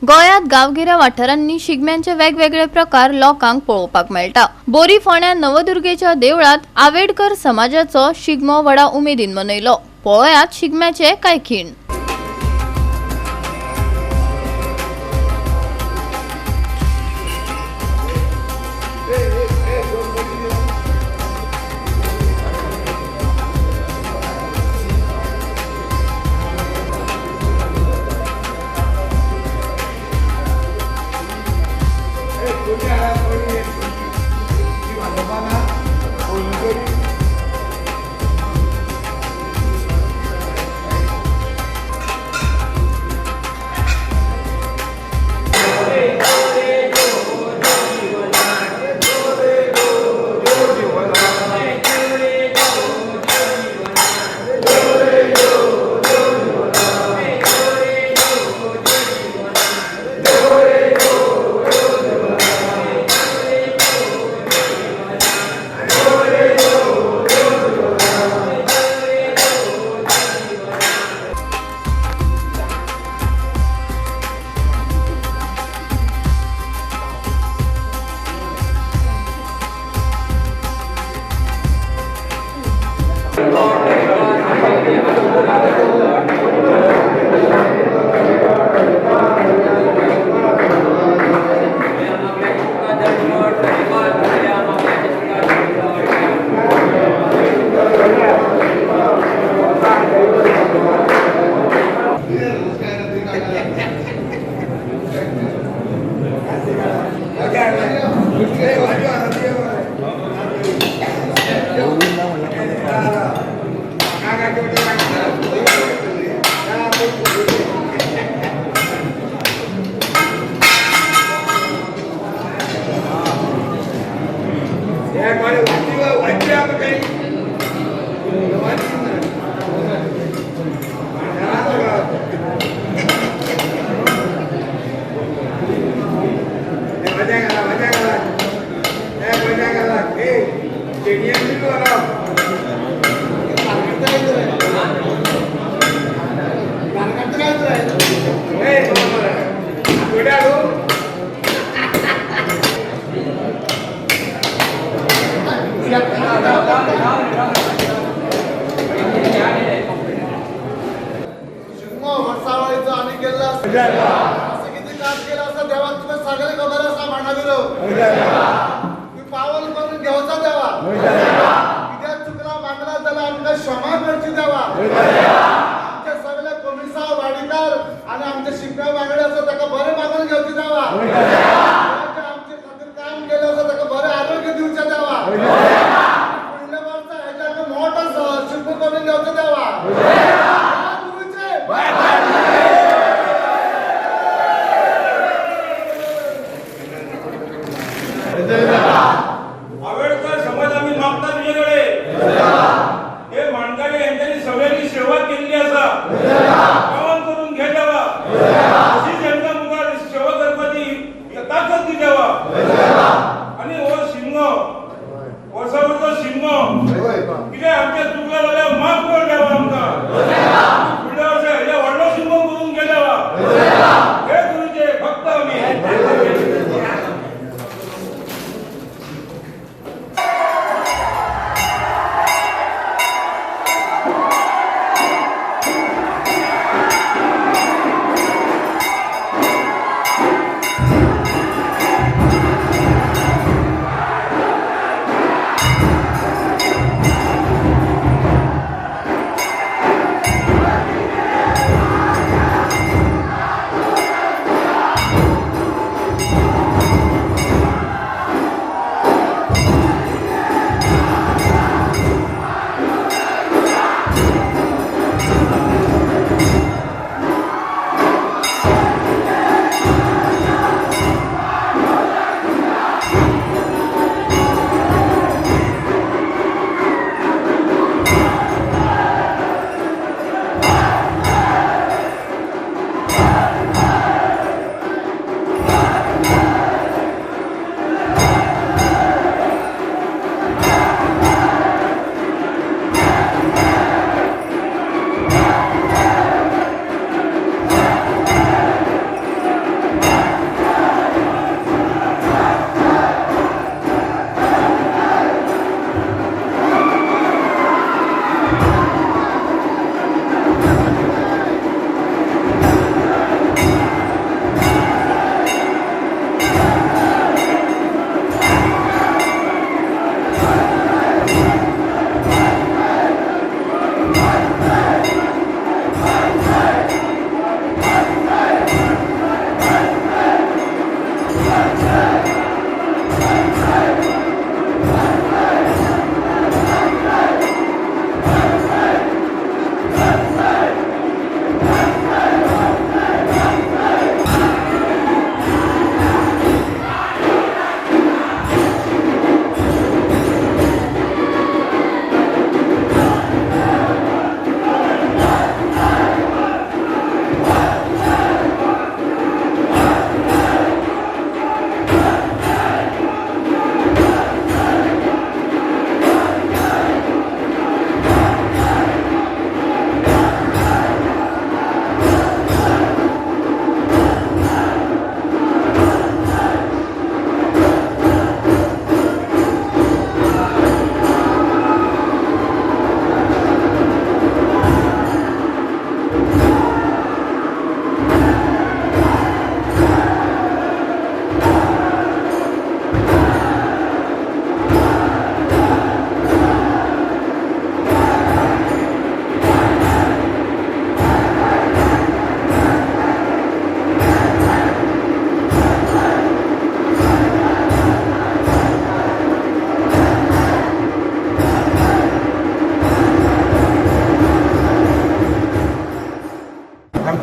गोयात गांवगिऱ्या वाठारांनी शिगम्यांचे वेगवेगळे प्रकार लोकांक पळोवपाक मेळटा। बोरी फोंड्या नवदुर्गेच्या देवळात आवेडकर समाजाचो शिगमो व्हडा उमेदीन मनयलो। पळयात शिगम्याचे कांय खीण। पावल करून घेवचा देवा कित्याक चुकला मागला जाल्यार आमकां क्षमा करची देवा। आमचे सगळे कमिसांव वाडीदार आनी आमचे शिगम्या वांगडी आसा ताका बरें मागून घेवची देवा। आमचे खातीर काम केलें आसा ताका बरें आरोग्य दिवचें देवा। फुडल्या वर्सा हेच्याक मोठो शिल्प करून घेवचो देवा। आवेडकर समाज आम्ही मागता तुझ्याकडे हे माणगाडे यांच्यानी सगळ्यांनी सेवा केली असा पावन करून घे देवा। अशीच यांचा मुखार सेवा करपाची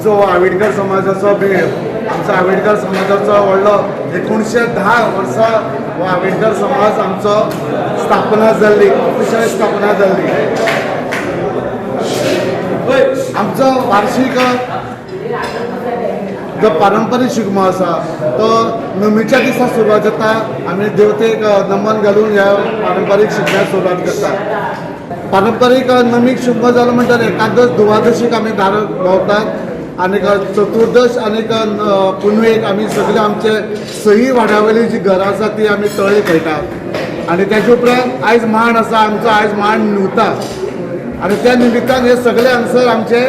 आमचो आंबेडकर समाजाचो बी आमचो आंबेडकर समाजाचो व्हडलो 1910 वर्सां हो आंबेडकर समाज आमचो स्थापना जाल्ली, ऑफिशियल स्थापना जाल्ली. आमचो वार्षिक जो पारंपारीक शिगमो आसा तो नमीच्या दिसा सुरवात जाता. आमी देवतेक नमन घालून ह्या पारंपारीक शिगम्याक सुरवात करता. पारंपारीक नमीक शिगमो जालो म्हणल्यार एकादश द्वादशीक आमी दार भोंवतात आनी चतुर्दश आनी पुनवेक आमी सगळे आमचे सही वाड्यावयली जी घरां आसा ती आमी तळी खेळटात. आनी तेजे उपरांत आयज मांड आसा आमचो, आयज मांड न्हिवता आनी त्या निमित्तान हे सगळे हांगसर आमचे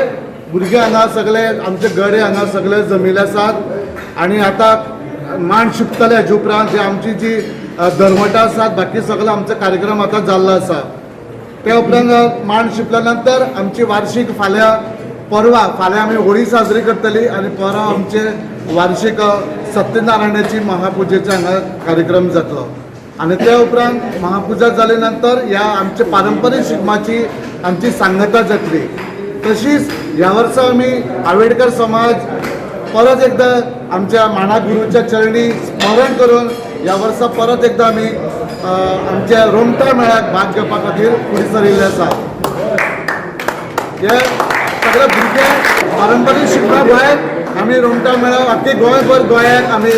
भुरगे हांगा सगळे आमचे गडे हांगा सगळे जमिल्ले आसात. आनी आतां मांड शिंपतले हेजे उपरांत जे आमची जी धर्मटां आसात बाकी सगळो आमचो कार्यक्रम आतां जाल्लो आसा. त्या उपरांत मांड शिंपल्या नंतर आमची वार्षिक फाल्यां आमी होळी साजरी करतली आनी परवा आमचे वार्षिक सत्यनारायणाची महापुजेचे हांगा कार्यक्रम जातलो. आनी त्या उपरांत महापुजा जाले नंतर ह्या आमच्या पारंपारीक शिगमाची आमची सांगता जातली. तशीच ह्या वर्सा आमी आंबेडकर समाज परत एकदा आमच्या माना गुरूच्या चरणी स्मरण करून ह्या वर्सा परत एकदा आमी आमच्या रोमटा मेळ्याक भाग घेवपा खातीर फुडें सरिल्ले आसा. हे सगळे भुरगे पारंपारीक शिगम्या भायर आमी रोमटा मेळाव आख्खे गोंयभर गोंयांत आमी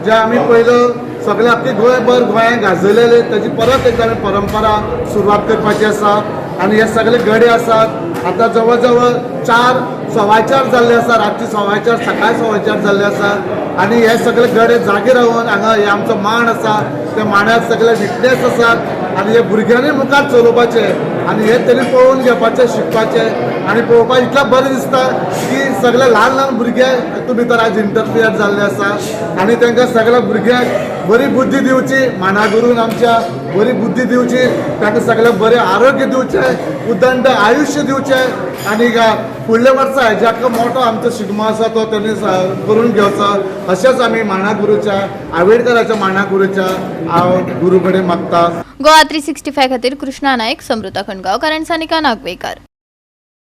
जे आमी पयलो सगळे आख्खे गोंयभर गोंयांत गाजयलेले ताची परत एकदा आमी परंपरा सुरवात करपाची आसा. आनी हे सगळे गडे आसात आतां जवळ जवळ 4:15 जाल्ले आसा, रातची 4:15 सकाळी 4:15 जाल्ले आसात. आनी हे सगळे गडे जागे रावन हांगा हे आमचो मांड आसा त्या मांडार सगळे विटनेस आसात आनी हे भुरग्यांनी मुखार चलोवपाचे आनी हे तरी पळोवन घेवपाचे, शिकपाचे आनी पळोवपाक इतलें बरें दिसता की सगळे ल्हान ल्हान भुरगे हातूंत भितर आज इंटरफियर जाल्ले आसा आनी तांकां सगळ्या भुरग्यांक बरी बुद्धी दिवची, माना गुरून आमच्या बरी बुद्धी दिवची, तांकां सगळ्यांक बरें आरोग्य दिवचें, उदंड आयुश्य दिवचें आनी फुडल्या वर्सा हेज्याक मोठो आमचो शिगमो आसा तो तेणी करून घेवचो अशेंच आमी माना गुरूच्या आंबेडकराच्या माना गुरूच्या हांव गुरू कडेन मागता. गोवा 365 खातीर कृष्णा नायक, समृता खणगांवकार आनी सानिका नागवेकर.